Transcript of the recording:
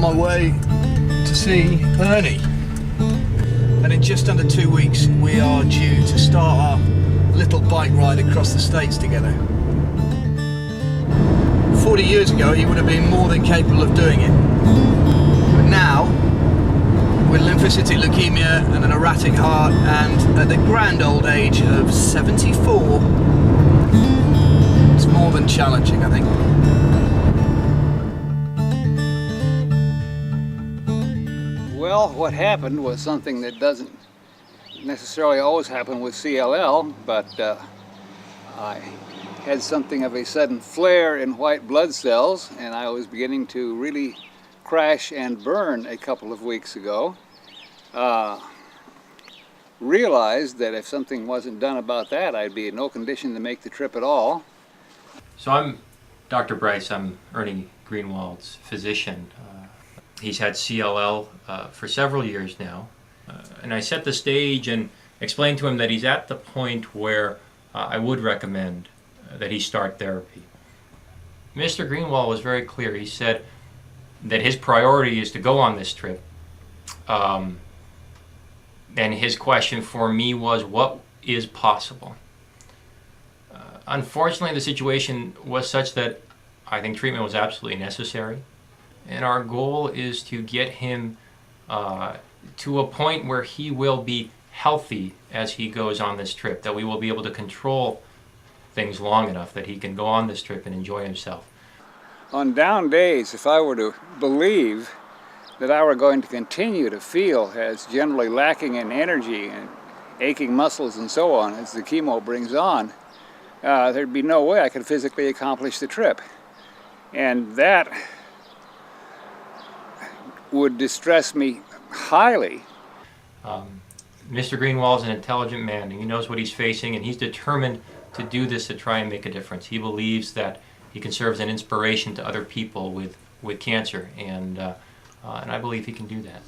on my way to see Ernie. And in just under 2 weeks, we are due to start our little bike ride across the States together. 40 years ago, he would have been more than capable of doing it. But now, with lymphocytic leukemia and an erratic heart, and at the grand old age of 74, it's more than challenging, I think. Well, what happened was something that doesn't necessarily always happen with CLL, but I had something of a sudden flare in white blood cells, and I was beginning to really crash and burn a couple of weeks ago. Realized that if something wasn't done about that, I'd be in no condition to make the trip at all. So I'm Dr. Bryce. I'm Ernie Greenwald's physician. He's had CLL for several years now. And I set the stage and explained to him that he's at the point where I would recommend that he start therapy. Mr. Greenwald was very clear. He said that his priority is to go on this trip. And his question for me was, what is possible? Unfortunately, the situation was such that I think treatment was absolutely necessary. And our goal is to get him to a point where he will be healthy as he goes on this trip, that we will be able to control things long enough that he can go on this trip and enjoy himself. On down days, if I were to believe that I were going to continue to feel as generally lacking in energy and aching muscles and so on as the chemo brings on, there'd be no way I could physically accomplish the trip. And that would distress me highly. Mr. Greenwald is an intelligent man, and he knows what he's facing, and he's determined to do this to try and make a difference. He believes that he can serve as an inspiration to other people with cancer, and I believe he can do that.